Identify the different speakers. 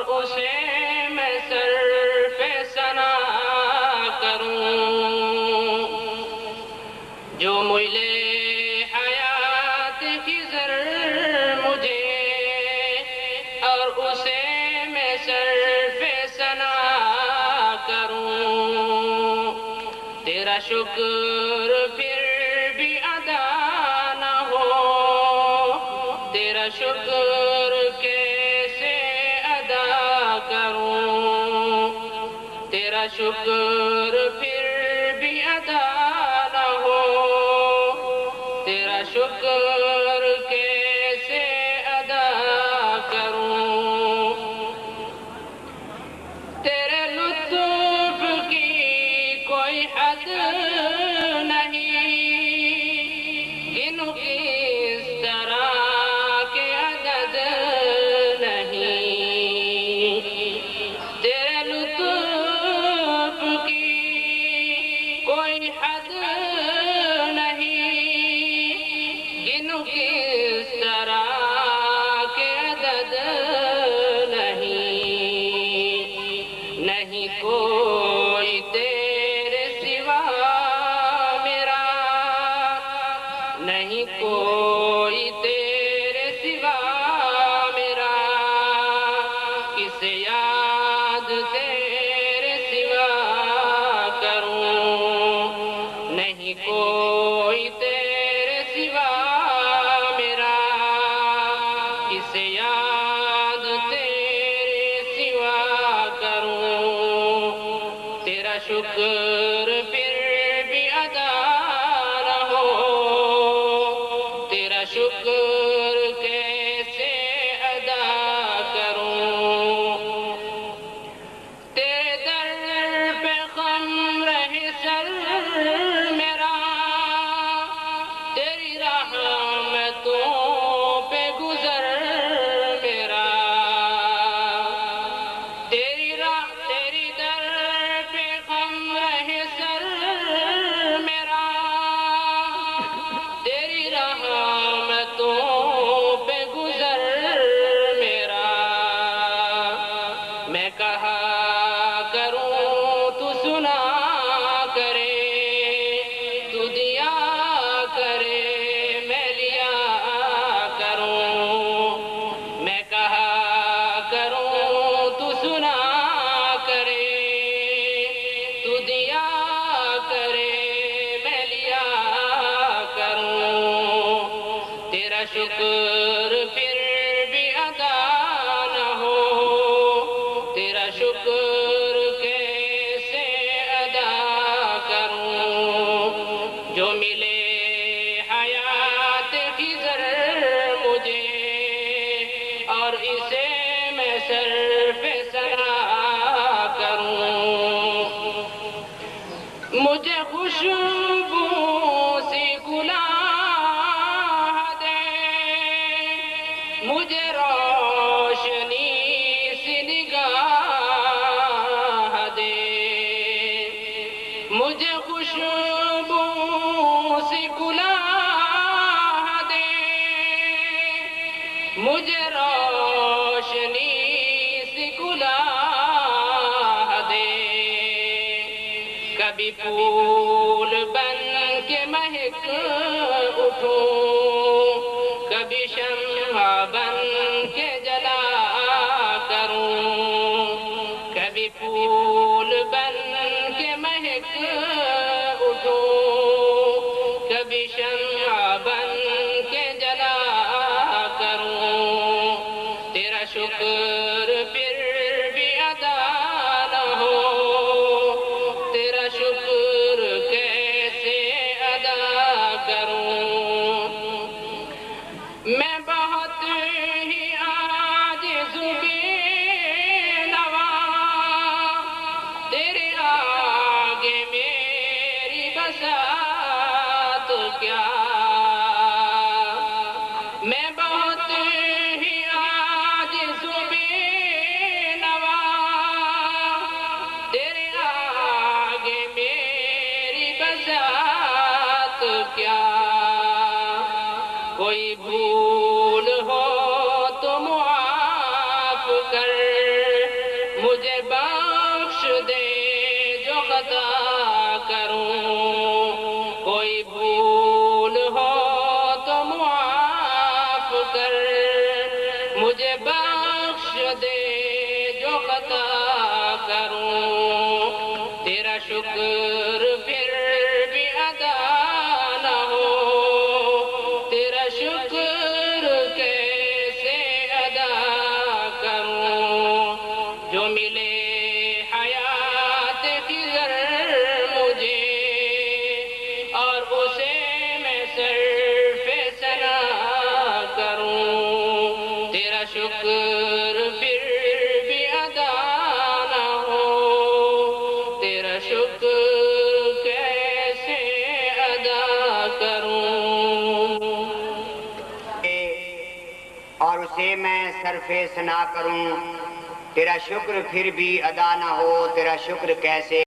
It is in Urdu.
Speaker 1: اسے میں صرف ثنا کروں، جو ملے حیات خضر مجھے اور اسے میں صرف ثنا کروں، تیرا شکر پھر بھی ادا نہ ہو، تیرا شکر کیسے ادا کروں، تیرا شکر پھر بھی ادا نہ ہو، تیرا شکر کیسے ادا کروں، تیرے لطف کی کوئی حد نہیں، گنوں کس طرح کے عدد نہیں، تیرے لطف کی کوئی حد نہیں، گنوں کس طرح کے عدد نہیں، نہیں کوئی تیرے سوا میرا، نہیں کوئی تیرے سوا میرا، کس یاد تیرے سوا کروں، نہیں کوئی تیرے سوا میرا، کس یاد تیرے سوا کروں، تیرا شکر پھر بھی ادا نہ ہو، تیرا شکر کیسے ادا کروں، تیرے در پہ خم رہے سر میرا، تیری رحمتوں پہ گزر میرا، تیری در پہ خم رہے سر میرا، تیری رحمتوں پہ گزر میرا، میں کہا کروں تو سنا کرے، تو دیا کرے میں لیا کروں، میں کہا کروں تو سنا کرے، تو دیا کرے میں لیا کروں، تیرا شکر پھر بھی ادا نہ ہو، تیرا شکر کیسے ادا کروں، جو ملے حیات خضر مجھے اور اسے میں صرف ثنا کروں، مجھے خوشبو سی گلاب دے، مجھے روشنی سی نگاہ دے، مجھے خوشبو سی گلاب دے، مجھے روشنی سی گلاب دے، کبھی پھول بن کے مہک اٹھوں، کبھی شمع بن کے جلا کروں، کبھی پھول بن کے مہک اٹھوں، کبھی شمع بن کے جلا کروں، تیرا شکر پھر بھی ادا نہ ہو، تیرا شکر کیسے ادا کروں، میں بہت ہی عاجز بے نوا، تیرے آگے میری بساط کیا، میں بہت ہی عاجز بے نوا، تیرے آگے میری بساط کیا، کوئی بھول ہو تو معاف کر، مجھے بخش دے جو خطا کروں، کوئی بھول ہو تو معاف کر، مجھے بخش دے جو خطا کروں، تیرا شکر پھر بھی ادا نہ ہو، تیرا شکر کیسے ادا کروں، جو ملے حیات خضر مجھے اور اسے میں صرف ثنا کروں، تیرا شکر پھر بھی ادا نہ ہو، تیرا شکر کیسے ادا کروں،
Speaker 2: اور اسے میں صرف ثنا کروں، تیرا شکر پھر بھی ادا نہ ہو، تیرا شکر کیسے